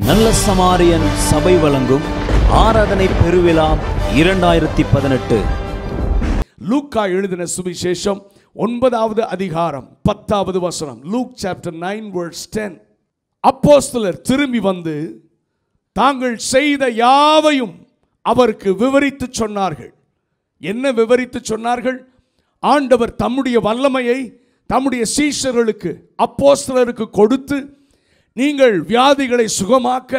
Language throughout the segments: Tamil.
நல்ல சமாரியன் சபை வழங்கும் ஆராதனை பெருவிழா 2018. லூக்கா எழுதின சுவிசேஷம் 9வது அதிகாரம் 10வது வசனம். Look chapter 9 verse 10. அப்போஸ்தலர் திரும்பி வந்து தாங்கள் செய்த யாவையும் அவருக்கு விவரித்து சொன்னார்கள். என்ன விவரித்து சொன்னார்கள்? ஆண்டவர் தம்முடைய வல்லமையை தம்முடைய சீஷர்களுக்கு அப்போஸ்தலருக்கு கொடுத்து, நீங்கள் வியாதிகளை சுகமாக்க,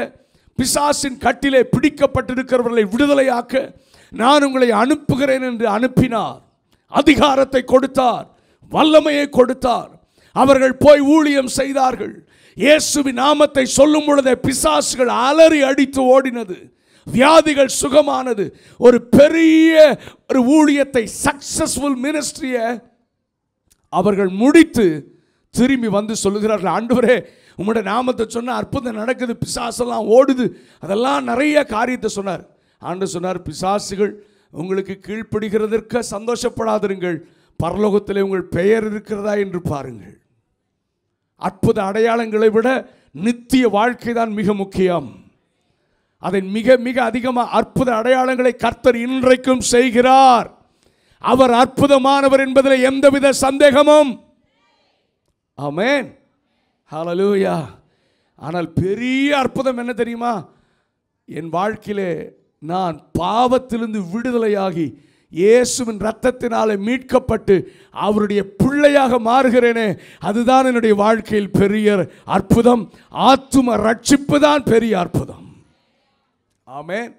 பிசாசின் கட்டிலே பிடிக்கப்பட்டிருக்கிறவர்களை விடுதலையாக்க நான் உங்களை அனுப்புகிறேன் என்று அனுப்பினார். அதிகாரத்தை கொடுத்தார், வல்லமையை கொடுத்தார். அவர்கள் போய் ஊழியம் செய்தார்கள். இயேசுவின் நாமத்தை சொல்லும் பொழுதே பிசாசுகள் அலறி அடித்து ஓடினது, வியாதிகள் சுகமானது. ஒரு பெரிய ஒரு ஊழியத்தை, சக்சஸ்ஃபுல் மினிஸ்ட்ரியை அவர்கள் முடித்து திரும்பி வந்து சொல்லுகிறார்கள், ஆண்டவரே உங்களுடைய நாமத்தை சொன்ன அற்புதம் நடக்குது, பிசாசெல்லாம் ஓடுது. அதெல்லாம் நிறைய காரியத்தை சொன்னார். ஆண்டவர் சொன்னார், பிசாசுகள் உங்களுக்கு கீழ்ப்படுகிறதற்கு சந்தோஷப்படாதிருங்கள், பரலோகத்தில் உங்கள் பெயர் இருக்கிறதா என்று பாருங்கள். அற்புத அடையாளங்களை விட நித்திய வாழ்க்கை தான் மிக முக்கியம். அதை மிக மிக அதிகமாக அற்புத அடையாளங்களை கர்த்தர் இன்றைக்கும் செய்கிறார். அவர் அற்புதமானவர் என்பதில் எந்தவித சந்தேகமும். ஆமென், ஹல்லேலூயா. ஆனால் பெரிய அற்புதம் என்ன தெரியுமா? என் வாழ்க்கையிலே நான் பாவத்திலிருந்து விடுதலையாகி இயேசுவின் இரத்தத்தினாலே மீட்கப்பட்டு அவருடைய பிள்ளையாக மாறுகிறேனே, அதுதான் என்னுடைய வாழ்க்கையில் பெரிய அற்புதம். ஆத்தும ரட்சிப்பு தான் பெரிய அற்புதம். ஆமென்.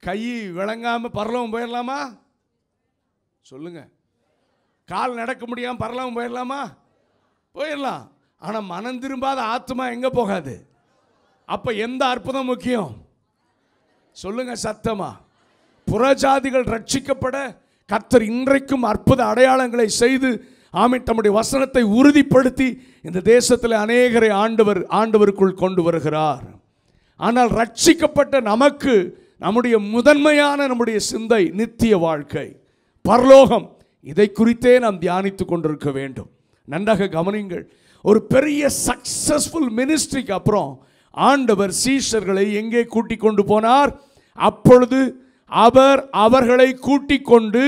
கை விளங்காம பரலோகம் போயிடலாமா? சொல்லுங்க. கால் நடக்க முடியாம பரலோகம் போயிடலாமா? போயிடலாம். ஆனால் மனம் திரும்பாத ஆத்மா எங்கே போகாது? அப்போ எந்த அற்புதம் முக்கியம்? சொல்லுங்க சத்தமா. புறஜாதிகள் ரட்சிக்கப்பட கர்த்தர் இன்றைக்கும் அற்புத அடையாளங்களை செய்து, ஆமென், தம்முடைய வசனத்தை உறுதிப்படுத்தி இந்த தேசத்தில் அநேகரை ஆண்டவருக்குள் கொண்டு வருகிறார். ஆனால் ரட்சிக்கப்பட்ட நமக்கு நம்முடைய முதன்மையான நம்முடைய சிந்தை நித்திய வாழ்க்கை, பரலோகம். இதை குறித்தே நாம் தியானித்து கொண்டிருக்க வேண்டும். நன்றாக கவனிங்கள். ஒரு பெரிய சக்சஸ்ஃபுல் மினிஸ்ட்ரிக்கு அப்புறம் ஆண்டவர் சீஷர்களை எங்கே கூட்டிக் கொண்டு போனார்? அப்பொழுது அவர் அவர்களை கூட்டிக் கொண்டு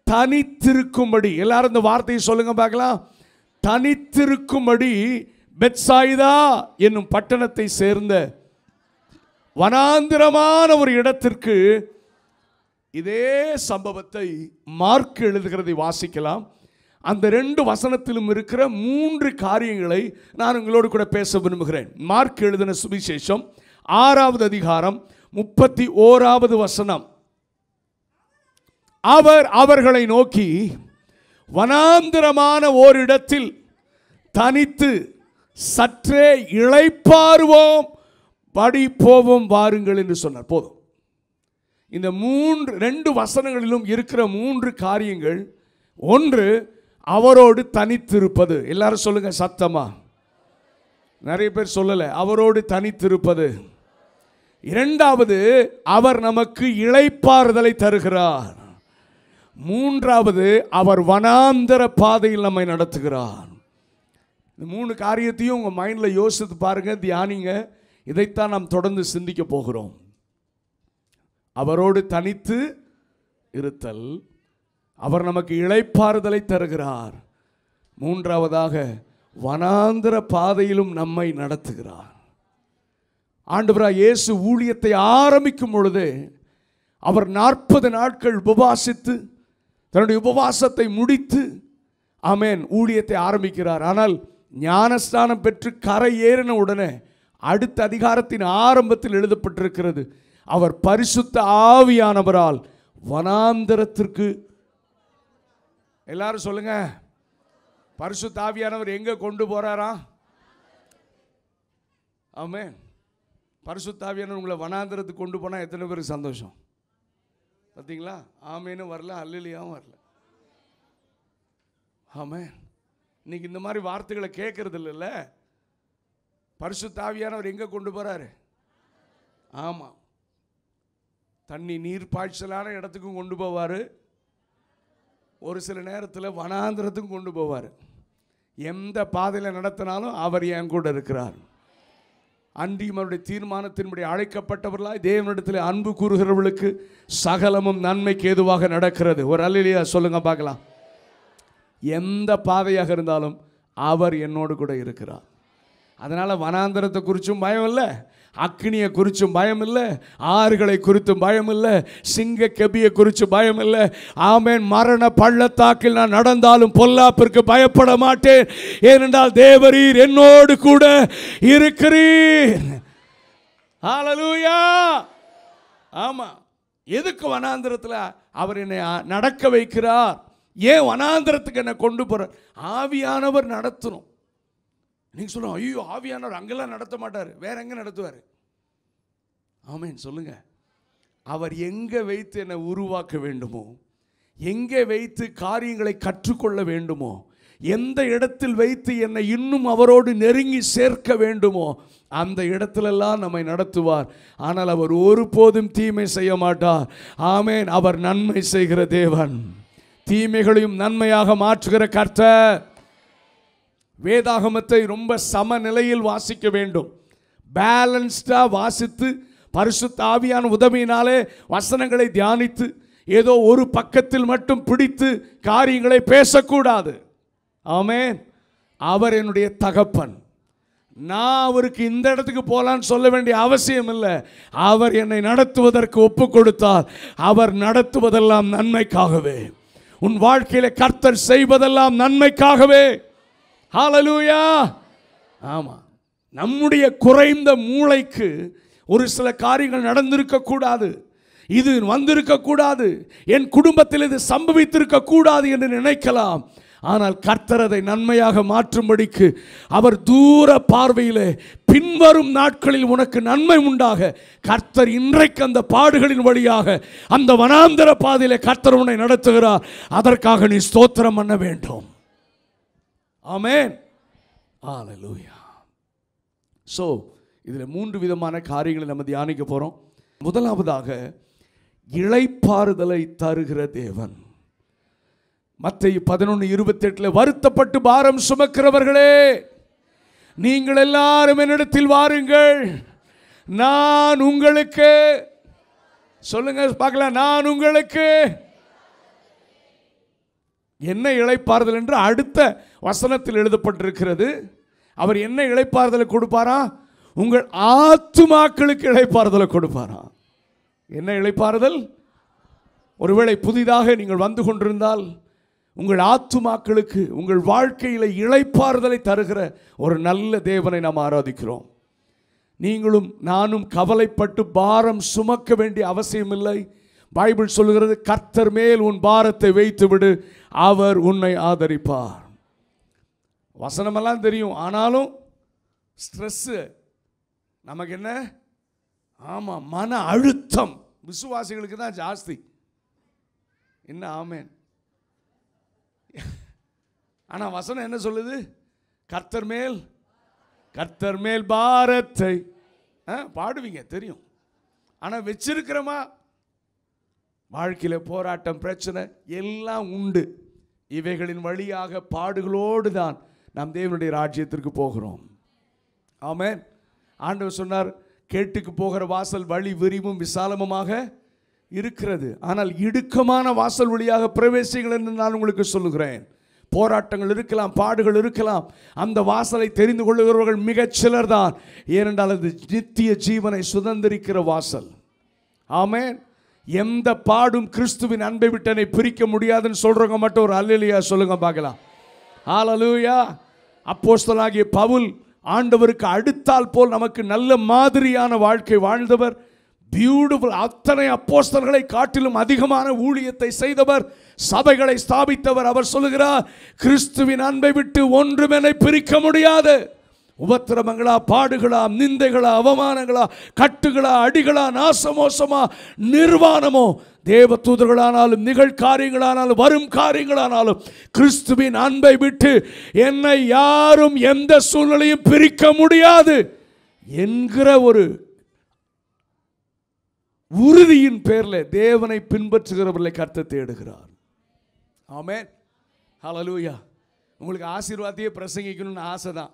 தனித்திருக்கும்படி, எல்லாரும் இந்த வார்த்தையை சொல்லுங்க பார்க்கலாம், தனித்திருக்கும்படி பெத்சாயிதா என்னும் பட்டணத்தை சேர்ந்த வனாந்திரமான ஒரு இடத்திற்கு, இதே சம்பவத்தை மார்க் எழுதுகிறதை வாசிக்கலாம். அந்த 2 வசனத்திலும் இருக்கிற 3 காரியங்களை நான் உங்களோடு கூட பேச விரும்புகிறேன். மார்க் எழுதின சுவிசேஷம் 6வது அதிகாரம் 31வது வசனம். அவர் அவர்களை நோக்கி, வனாந்திரமான ஓரிடத்தில் தனித்து சற்றே இளைப்பாறுவோம், படி போவோம் வாருங்கள் என்று சொன்னார். போதும். இந்த 2 வசனங்களிலும் இருக்கிற 3 காரியங்கள். ஒன்று, அவரோடு தனித்திருப்பது. எல்லாரும் சொல்லுங்க சத்தமா. நிறைய பேர் சொல்லல. அவரோடு தனித்திருப்பது. இரண்டாவது, அவர் நமக்கு இளைப்பாறுதலை தருகிறார். மூன்றாவது, அவர் வனாந்தர பாதையில் நம்மை நடத்துகிறார். இந்த 3 காரியத்தையும் உங்கள் மைண்டில் யோசித்து பாருங்க, தியானிங்க. இதைத்தான் நாம் தொடர்ந்து சிந்திக்க போகிறோம். அவரோடு தனித்து இருத்தல், அவர் நமக்கு இளைப்பாறுதலை தருகிறார், மூன்றாவதாக வனாந்தர பாதையிலும் நம்மை நடத்துகிறார். ஆண்டவராகிய இயேசு ஊழியத்தை ஆரம்பிக்கும் பொழுது அவர் 40 நாட்கள் உபவாசித்து தன்னுடைய உபவாசத்தை முடித்து, ஆமென், ஊழியத்தை ஆரம்பிக்கிறார். ஆனால் ஞானஸ்நானம் பெற்று கரை ஏறின உடனே அடுத்த அதிகாரத்தின் ஆரம்பத்தில் எழுதப்பட்டிருக்கிறது, அவர் பரிசுத்த ஆவியானவரால் வனாந்தரத்திற்கு. எல்லாரும் சொல்லுங்க, பரிசுத்த ஆவியானவர் எங்க கொண்டு போறாரா? ஆமென். பரிசுத்த ஆவியானவர் உங்களை வனாந்தரத்துக்கு கொண்டு போனா எத்தனை பேருக்கு சந்தோஷம்? பார்த்தீங்களா? ஆமேன்னு வரல, அல்லேலூயாவும் வரல. ஆமென். இன்னைக்கு இந்த மாதிரி வார்த்தைகளை கேட்கறது இல்லைல்ல. பரிசுத்த ஆவியானவர் எங்க கொண்டு போறாரு? ஆமா, தண்ணி நீர் பாய்ச்சலான இடத்துக்கும் கொண்டு போவார், ஒரு சில நேரத்தில் வனாந்திரத்துக்கும் கொண்டு போவார். எந்த பாதையில் நடத்தினாலும் அவர் என் கூட இருக்கிறார். அன்றியும் அவருடைய தீர்மானத்தின்படி அழைக்கப்பட்டவர்களாய் தேவனிடத்தில் அன்பு கூறுகிறவர்களுக்கு சகலமும் நன்மைக்கு ஏதுவாக நடக்கிறது. ஒரு அல்லேலூயா சொல்லுங்க பார்க்கலாம். எந்த பாதையாக இருந்தாலும் அவர் என்னோடு கூட இருக்கிறார். அதனால் வனாந்தரத்தை குறித்தும் பயம் இல்லை, அக்னியை குறித்தும் பயம் இல்லை, ஆறுகளை குறித்தும் பயம் இல்லை, சிங்க கெபியை குறித்து பயம் இல்லை. ஆமென். மரண பள்ளத்தாக்கில் நான் நடந்தாலும் பொல்லாப்பிற்கு பயப்பட மாட்டேன், ஏனென்றால் தேவரீர் என்னோடு கூட இருக்கிறீர். ஹல்லேலூயா. ஆமா. எதுக்கு வனாந்தரத்தில் அவர் என்னை நடக்க வைக்கிறார்? ஏன் வனாந்தரத்துக்கு என்னை கொண்டு போறார்? ஆவியானவர் நடத்தணும். நீங்க சொல்லுங்க, ஐயோ ஆவியானவர் அங்கெல்லாம் நடத்த மாட்டார், வேற எங்க நடத்துவார்? ஆமென் சொல்லுங்க. அவர் எங்கே வைத்து என்னை உருவாக்க வேண்டுமோ, எங்கே வைத்து காரியங்களை கற்றுக்கொள்ள வேண்டுமோ, எந்த இடத்தில் வைத்து என்னை இன்னும் அவரோடு நெருங்கி சேர்க்க வேண்டுமோ அந்த இடத்திலெல்லாம் நம்மை நடத்துவார். ஆனால் அவர் ஒருபோதும் தீமை செய்ய மாட்டார். ஆமென். அவர் நன்மை செய்கிற தேவன், தீமைகளையும் நன்மையாக மாற்றுகிற கர்த்தர். வேதாகமத்தை ரொம்ப சமநிலையில் வாசிக்க வேண்டும். பேலன்ஸ்டாக வாசித்து பரிசுத்த ஆவியான உதவியினாலே வசனங்களை தியானித்து ஏதோ ஒரு பக்கத்தில் மட்டும் பிடித்து காரியங்களை பேசக்கூடாது. ஆமென். அவர் என்னுடைய தகப்பன். நான் அவருக்கு இந்த இடத்துக்கு போகலான்னு சொல்ல வேண்டிய அவசியம் இல்லை. அவர் என்னை நடத்துவதற்கு ஒப்பு கொடுத்தால் அவர் நடத்துவதெல்லாம் நன்மைக்காகவே. உன் வாழ்க்கையில கர்த்தர் செய்வதெல்லாம் நன்மைக்காகவே. ஹல்லேலூயா. ஆமா. நம்முடைய குறைந்த மூளைக்கு ஒரு சில காரியங்கள் நடந்திருக்க கூடாது, இது வந்திருக்க கூடாது, என் குடும்பத்தில் இது சம்பவித்திருக்க கூடாது என்று நினைக்கலாம். ஆனால் கர்த்தர் அதை நன்மையாக மாற்றும்படிக்கு அவர் தூர பார்வையிலே பின்வரும் நாட்களில் உனக்கு நன்மை உண்டாக கர்த்தர் இன்றைக்கு அந்த பாடுகளின் வழியாக அந்த வனாந்தர பாதையிலே கர்த்தர் உன்னை நடத்துகிறார். அதற்காக நீ ஸ்தோத்திரம் பண்ண வேண்டும். ஆமென். ஹல்லேலூயா. சோ இதில் 3 விதமான காரியங்களை நம்ம தியானிக்க போறோம். முதலாவதாக இளைப்பாறுதலை தருகிற தேவன். மத்தேயு 11:28 வருத்தப்பட்டு பாரம் சுமக்கிறவர்களே நீங்கள் எல்லாரும் என்னிடத்தில் வாருங்கள், நான் உங்களுக்கு, சொல்லுங்க பார்க்கலாம், நான் உங்களுக்கு என்ன இளைப்பாறுதல் என்று அடுத்த வசனத்தில் எழுதப்பட்டிருக்கிறது. அவர் என்ன இளைப்பாறுதலை கொடுப்பாரா? உங்கள் ஆத்துமாக்களுக்கு இளைப்பாறுதலை கொடுப்பாரா? என்ன இளைப்பாறுதல்? ஒருவேளை புதிதாக நீங்கள் வந்து கொண்டிருந்தால் உங்கள் ஆத்துமாக்களுக்கு உங்கள் வாழ்க்கையில் இளைப்பாறுதலை தருகிற ஒரு நல்ல தேவனை நாம் ஆராதிக்கிறோம். நீங்களும் நானும் கவலைப்பட்டு பாரம் சுமக்க வேண்டிய அவசியம் இல்லை. பைபிள் சொல்லுகிறது, கர்த்தர் மேல் உன் பாரத்தை வைத்து விடு, அவர் உன்னை ஆதரிப்பார். வசனமெல்லாம் தெரியும், ஆனாலும் ஸ்ட்ரெஸ்ஸு நமக்கு என்ன? ஆமாம், மன அழுத்தம் விசுவாசிகளுக்கு தான் ஜாஸ்தி. என்ன? ஆமென். ஆனால் வசனம் என்ன சொல்லுது? கர்த்தர் மேல் பாரத்தை பாடுவீங்க, தெரியும். ஆனால் வச்சிருக்கிறோமா? வாழ்க்கையில் போராட்டம், பிரச்சனை எல்லாம் உண்டு. இவைகளின் வழியாக பாடுகளோடு தான் நாம் தேவனுடைய ராஜ்யத்திற்கு போகிறோம். ஆமென். ஆண்டவர் சொன்னார், கேட்டுக்கு போகிற வாசல் வழி விரிவும் விசாலமுமாக இருக்கிறது, ஆனால் இடுக்கமான வாசல் வழியாக பிரவேசிங்கள் என்று நான் உங்களுக்கு சொல்லுகிறேன். போராட்டங்கள் இருக்கலாம், பாடுகள் இருக்கலாம், அந்த வாசலை தெரிந்து கொள்ளுகிறவர்கள் மிகச் சிலர் தான். ஏனென்றால் அது நித்திய ஜீவனை சுதந்திரிக்கிற வாசல். ஆமென். எந்த பாடும் கிறிஸ்துவின் அன்பை விட்டனை பிரிக்க முடியாதுன்னு சொல்றவங்க மட்டும் ஒரு அல்லேலூயா சொல்லுங்க பார்க்கலாம். ஹல்லேலூயா. அப்போஸ்தலனாகிய பவுல் ஆண்டவருக்கு அடுத்தால் போல் நமக்கு நல்ல மாதிரியான வாழ்க்கை வாழ்ந்தவர். பியூட்டிஃபுல். அத்தனை அப்போஸ்தலர்களை காட்டிலும் அதிகமான ஊழியத்தை செய்தவர், சபைகளை ஸ்தாபித்தவர். அவர் சொல்லுகிறார், கிறிஸ்துவின் அன்பை விட்டு ஒன்றும் என்னை பிரிக்க முடியாது. உபத்திரவங்களா, பாடுகளா, நிந்தைகளா, அவமானங்களா, கட்டுகளா, அடிகளா, நாசமோசமா, நிர்வாணமோ, தேவ தூதர்களானாலும் நிகழ்காரியங்களானாலும் வரும் காரியங்களானாலும் கிறிஸ்துவின் அன்பை விட்டு என்னை யாரும் எந்த சூழ்நிலையும் பிரிக்க முடியாது என்கிற ஒரு உறுதியின் பேரில் தேவனை பின்பற்றுகிறவர்களை கர்த்தர் தேடுகிறார். ஆமென். ஹல்லேலூயா. உங்களுக்கு ஆசீர்வாதத்தையே பிரசங்கிக்கணும்னு ஆசை தான்.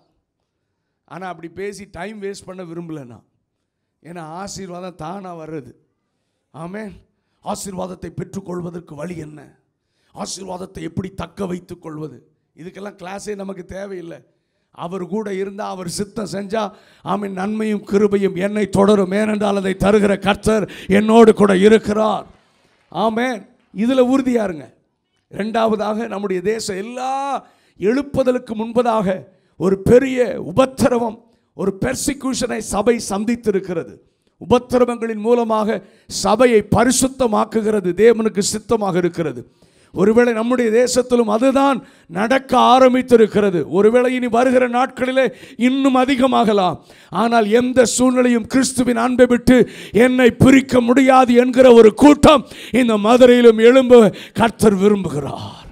ஆனால் அப்படி பேசி டைம் வேஸ்ட் பண்ண விரும்பலைண்ணா. ஏன்னா ஆசீர்வாதம் தானாக வர்றது. ஆமென். ஆசீர்வாதத்தை பெற்றுக்கொள்வதற்கு வழி என்ன, ஆசீர்வாதத்தை எப்படி தக்க வைத்துக் கொள்வது, இதுக்கெல்லாம் கிளாஸே நமக்கு தேவையில்லை. அவர் கூட இருந்தால், அவர் சித்தம் செஞ்சால், ஆமென், நன்மையும் கிருபையும் என்னை தொடரும். ஏனென்றால் அதை தருகிற கர்த்தர் என்னோடு கூட இருக்கிறார். ஆமென். இதில் உறுதியா இருங்க. இரண்டாவதாக, நம்முடைய தேசம் எல்லா எழுப்புதலுக்கு முன்பதாக ஒரு பெரிய உபத்திரவம், ஒரு பெர்சிக்யூஷனை சபை சந்தித்திருக்கிறது. உபத்திரவங்களின் மூலமாக சபையை பரிசுத்தமாக்குகிறது தேவனுக்கு சித்தமாக இருக்கிறது. ஒருவேளை நம்முடைய தேசத்திலும் அதுதான் நடக்க ஆரம்பித்திருக்கிறது. ஒருவேளை இனி வருகிற நாட்களிலே இன்னும் அதிகமாகலாம். ஆனால் எந்த சூழ்நிலையும் கிறிஸ்துவின் அன்பை விட்டு என்னை பிரிக்க முடியாது என்கிற ஒரு கூட்டம் இந்த மதுரையிலும் எழும்ப கர்த்தர் விரும்புகிறார்.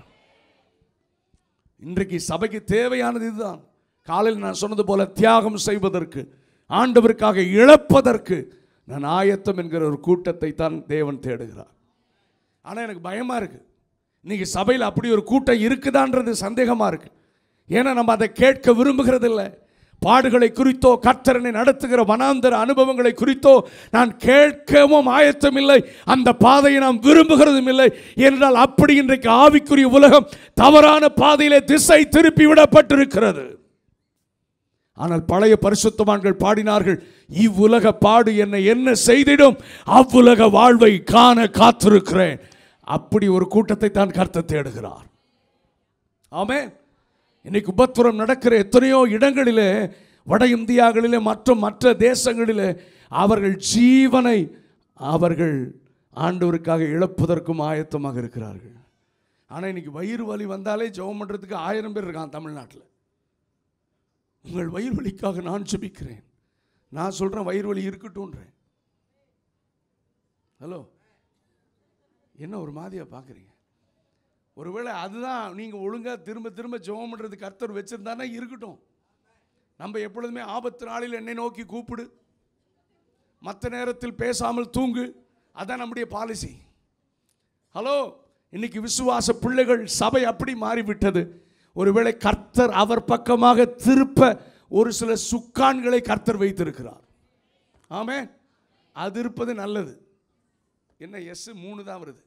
இன்றைக்கு சபைக்கு தேவையானது இதுதான். காலையில் நான் சொன்னது போல தியாகம் செய்வதற்கு, ஆண்டவருக்காக இழப்பதற்கு நான் ஆயத்தம் என்கிற ஒரு கூட்டத்தை தான் தேவன் தேடுகிறார். ஆனால் எனக்கு பயமாக இருக்குது, இன்னைக்கு சபையில் அப்படி ஒரு கூட்டம் இருக்குதான்றது சந்தேகமாக இருக்குது. ஏன்னா நம்ம அதை கேட்க விரும்புகிறதில்லை. பாடுகளை குறித்தோ, கர்த்தரனை நடத்துகிற வனாந்தர அனுபவங்களை குறித்தோ நான் கேட்கவும் ஆயத்தமில்லை. அந்த பாதையை நாம் விரும்புகிறதும் இல்லை. என்றால் அப்படி இன்றைக்கு ஆவிக்குரிய உலகம் தவறான பாதையிலே திசை திருப்பி விடப்பட்டிருக்கிறது. ஆனால் பழைய பரிசுத்தவான்கள் பாடினார்கள், இவ்வுலக பாடு என்னை என்ன செய்திடும், அவ்வுலக வாழ்வை காண காத்திருக்கிறேன். அப்படி ஒரு கூட்டத்தை தான் கர்த்தர் தேடுகிறார். ஆமென். இன்னைக்கு உபத்திரம் நடக்கிற எத்தனையோ இடங்களிலே, வட இந்தியாக்களிலே மற்றும் மற்ற தேசங்களிலே அவர்கள் ஜீவனை அவர்கள் ஆண்டவருக்காக இழப்பதற்கும் ஆயத்தமாக இருக்கிறார்கள். ஆனால் இன்னைக்கு வயிறு வலி வந்தாலே ஜெபம் பண்ணுறதுக்கு 1000 பேர் இருக்கான் தமிழ்நாட்டில். உங்கள் வயிறு வலிக்காக நான் ஜெபிக்கிறேன். நான் சொல்கிறேன் வயிறு வலி இருக்கட்டும்ன்றேன். ஹலோ, என்ன ஒரு மாதிரியாக பார்க்குறீங்க? ஒருவேளை அதுதான் நீங்கள் ஒழுங்காக திரும்ப திரும்ப ஜெபம் பண்ணுறது கர்த்தர் வச்சுருந்தானே இருக்கட்டும். நம்ம எப்பொழுதுமே ஆபத்து நாளில் என்னை நோக்கி கூப்பிடு, மற்ற நேரத்தில் பேசாமல் தூங்கு, அதான் நம்முடைய பாலிசி. ஹலோ, இன்னைக்கு விசுவாச பிள்ளைகள் சபை அப்படி மாறிவிட்டது. ஒருவேளை கர்த்தர் அவர் பக்கமாக திருப்ப ஒரு சில சுக்கான்களை கர்த்தர் வைத்திருக்கிறார். ஆமென். அது இருப்பது நல்லது. என்ன S3 தான் வருது.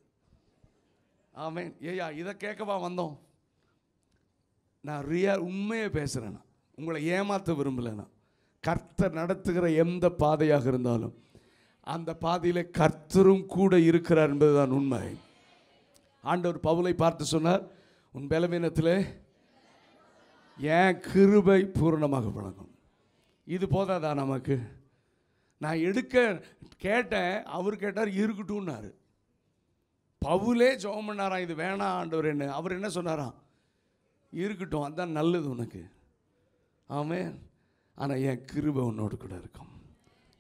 ஆமென். ஏயா இதை கேட்கவா வந்தோம்? நான் உண்மையை பேசுகிறேன்னா, உங்களை ஏமாற்ற விரும்பலைன்னா, கர்த்தர் நடத்துகிற எந்த பாதையாக இருந்தாலும் அந்த பாதையில் கர்த்தரும் கூட இருக்கிறார் என்பதுதான் உண்மை. ஆண்டவர் பவுலை பார்த்து சொன்னார், உன் பலவீனத்திலே என் கிருபை பூரணமாக வழங்கும். இது போதாதா நமக்கு? நான் எடுக்க கேட்டேன், அவர் கேட்டார் இருக்கட்டும்னாரு. பவுலே ஜெபம் பண்ணாராம், இது வேணாம் ஆண்டவர் என்ன. அவர் என்ன சொன்னாராம்? இருக்கட்டும், அதுதான் நல்லது உனக்கு. ஆமென். ஆனால் என் கிருபை உன்னோடு கூட இருக்கும்.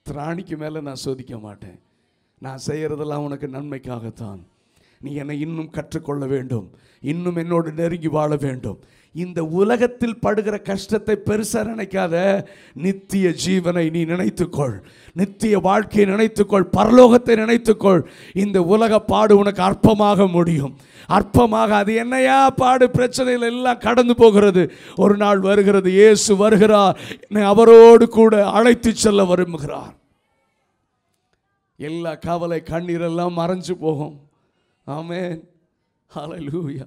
திராணிக்கு மேலே நான் சோதிக்க மாட்டேன். நான் செய்கிறதெல்லாம் உனக்கு நன்மைக்காகத்தான். நீ என்னை இன்னும் கற்றுக்கொள்ள வேண்டும், இன்னும் என்னோடு நெருங்கி வாழ வேண்டும். இந்த உலகத்தில் படுகிற கஷ்டத்தை பெருசாக நினைக்காத. நித்திய ஜீவனை நீ நினைத்துக்கொள், நித்திய வாழ்க்கையை நினைத்துக்கொள், பரலோகத்தை நினைத்துக்கொள். இந்த உலக பாடு உனக்கு அற்பமாக முடியும். அற்பமாக அது என்னையா பாடு, பிரச்சனைகள் எல்லாம் கடந்து போகிறது. ஒரு நாள் வருகிறது, இயேசு வருகிறார், என்னை அவரோடு கூட அழைத்து செல்ல விரும்புகிறார். எல்லா கவலை கண்ணீரெல்லாம் மறைஞ்சு போகும். ஆமென். ஹல்லேலூயா.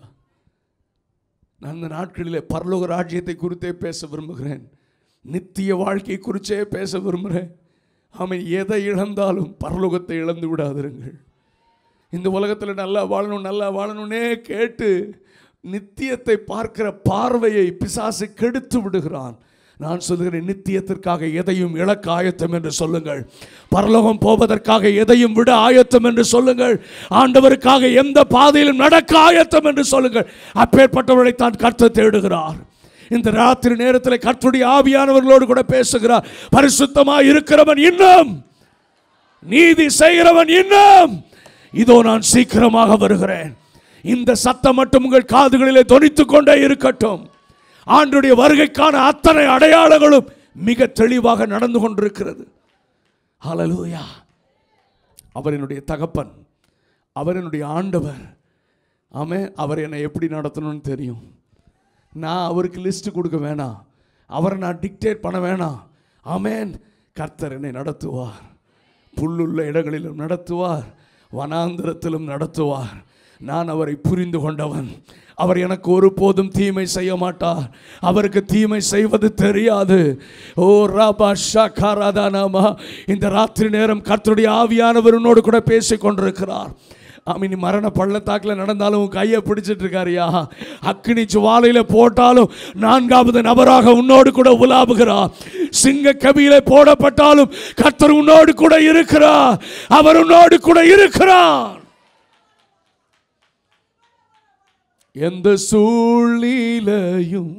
நான் இந்த நாட்களிலே பரலோக ராஜ்யத்தை குறித்தே பேச விரும்புகிறேன். நித்திய வாழ்க்கை குறித்தே பேச விரும்புகிறேன். ஆமென். எதை இழந்தாலும் பரலோகத்தை இழந்து விடாதிருங்கள். இந்த உலகத்தில் நல்லா வாழணும், நல்லா வாழணும்னே கேட்டு நித்தியத்தை பார்க்கிற பார்வையை பிசாசு கெடுத்து விடுகிறான். நான் சொல்கிறேன், நித்தியத்திற்காக எதையும் இழக்க ஆயத்தம் என்று சொல்லுங்கள். பரலோகம் போவதற்காக எதையும் விட ஆயத்தம் என்று சொல்லுங்கள். ஆண்டவருக்காக எந்த பாதையிலும் நடக்க ஆயத்தம் என்று சொல்லுங்கள். அப்பேற்பட்டவர்களை தான் கர்த்தர் தேடுகிறார். இந்த ராத்திரி நேரத்தில் கர்த்தருடைய ஆவியானவர்களோடு கூட பேசுகிறார். பரிசுத்தமாய் இருக்கிறவன் இன்னும், நீதி செய்கிறவன் இன்னும், இதோ நான் சீக்கிரமாக வருகிறேன். இந்த சத்தம் மட்டும் உங்கள் காதுகளிலே தொனித்துக் கொண்டே இருக்கட்டும். ஆண்டவருடைய வருகைக்கான அத்தனை அடையாளங்களும் மிக தெளிவாக நடந்து கொண்டிருக்கிறது. ஹல்லேலூயா. அவர் என்னுடைய தகப்பன், அவர் என்னுடைய ஆண்டவர். ஆமென். அவர் என்னை எப்படி நடத்தணும்னு தெரியும். நான் அவருக்கு லிஸ்ட் கொடுக்க வேணாம். அவரை நான் டிக்டேட் பண்ண வேணாம். ஆமென். கர்த்தர் என்னை நடத்துவார், புல்லுள்ள இடங்களிலும் நடத்துவார், வனாந்திரத்திலும் நடத்துவார். நான் அவரை புரிந்து கொண்டவன். அவர் எனக்கு ஒருபோதும் தீமை செய்ய மாட்டார். அவருக்கு தீமை செய்வது தெரியாது. ஓ ராபா ஷாகாராதானாமா. இந்த ராத்திரி நேரம் கர்த்தருடைய ஆவியானவர் உன்னோடு கூட பேசிக் கொண்டிருக்கிறார். நீ மரண பள்ளத்தாக்கில் நடந்தாலும் உன் கையை பிடிச்சிட்டு இருக்காரியா. அக்கினி ஜுவாலையில போட்டாலும் 4வது நபராக உன்னோடு கூட உலாவுகிறார். சிங்க கபியில போடப்பட்டாலும் கர்த்தர் உன்னோடு கூட இருக்கிறார். அவர் உன்னோடு கூட இருக்கிறார். எந்த சூழ்நிலையும்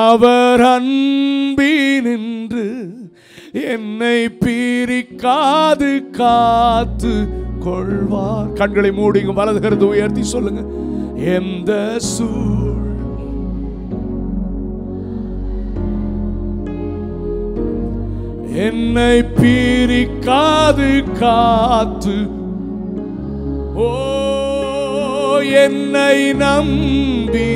அவர் அன்பினின்று என்னை பிரிக்காது காத்து கொள்வார். கண்களை மூடிங்க, வலது கரத்தை உயர்த்தி சொல்லுங்க. எந்த என்னை பிரிக்காது காத்து, ஓ என்னை நம்பி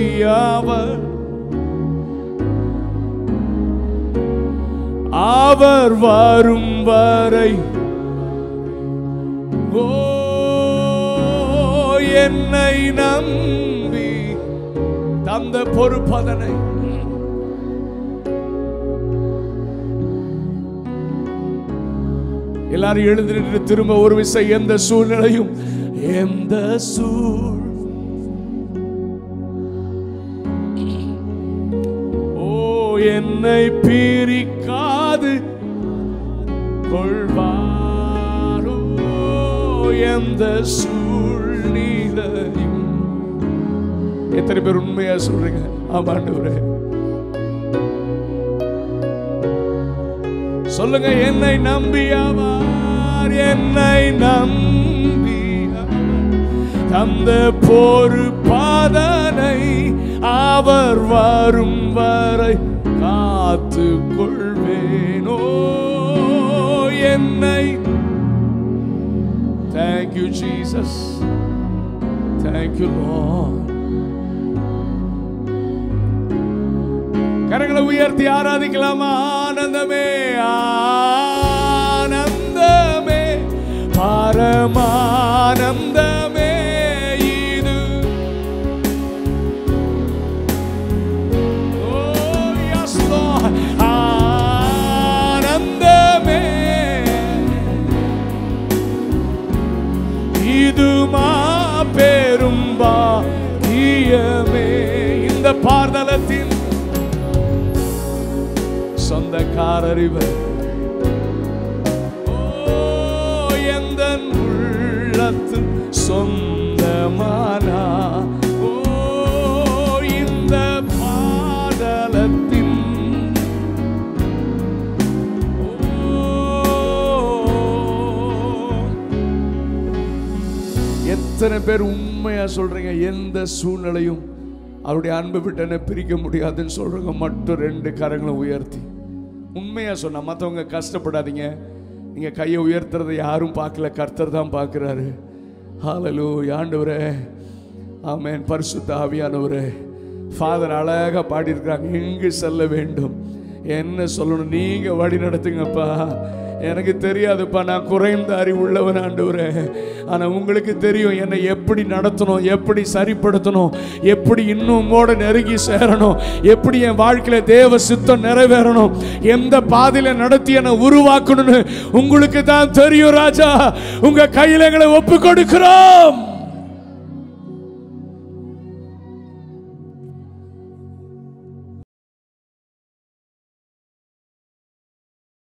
அவர் வரும் வரை, ஓ என்னை நம்பி தந்த பொறுப்பதனை எல்லாரும் எழுந்து நின்று திரும்ப ஒரு விசை. எந்த சூழ்நிலையும், எந்த என்னை பிரிக்காது கொள்வாரோ, எந்த சூழ்நிலையும். எத்தனை பேர் உண்மையா சொல்றீங்க? ஆமாண்டவரே சொல்லுங்க. என்னை நம்பியவர், என்னை நம்பி தந்த பொறுப்பதனை அவர் வரும் வரை காத்து கொள்வேனோ. என்னை Thank you Jesus, thank you Lord. கரங்களை உயர்த்தி ஆராதிக்கலாமா? ஆனந்தமே ஆனந்தமே பரமானந்தமே இது. Oh yes Lord, ஆனந்தமே இது மாபெரும் பாக்கியமே. இந்த பார்தலத்தின் சொந்தக்காரர் இவர். ஓ எந்த உள்ளத்து சொந்தமானா, ஓ இந்த பாதலத்தின், எத்தனை பேர் உண்மையா சொல்றீங்க? எந்த சூழ்நிலையும் அவருடைய அன்பு விட்டு என்ன பிரிக்க முடியாதுன்னு சொல்றவங்க மட்டும் 2 கரங்களை உயர்த்தி உண்மையா சொன்னா. மற்றவங்க கஷ்டப்படாதீங்க. நீங்க கையை உயர்த்துறதை யாரும் பார்க்கல, கர்த்தர் தான் பார்க்கிறாரு. ஹல்லேலூயா. ஆண்டவரே, ஆமென். பரிசுத்த ஆவியானவரே, ஃபாதர் அழகா பாடியிருக்கிறாங்க. எங்கு செல்ல வேண்டும், என்ன சொல்லணும், நீங்க வழி நடத்துங்கப்பா. எனக்கு தெரியாதுப்பா, நான் குறைந்த அறிவு உள்ளவன் ஆண்டவரே. ஆனால் உங்களுக்கு தெரியும் என்னை எப்படி நடத்தணும், எப்படி சரிப்படுத்தணும், எப்படி இன்னும் உம்மோட நெருங்கி சேரணும், எப்படி என் வாழ்க்கையில் தேவ சித்தம் நிறைவேறணும், எந்த பாதையில நடத்தி என்னை உருவாக்கணும்னு உங்களுக்கு தான் தெரியும் ராஜா. உங்க கையில் எங்களை ஒப்பு கொடுக்கிறோம்.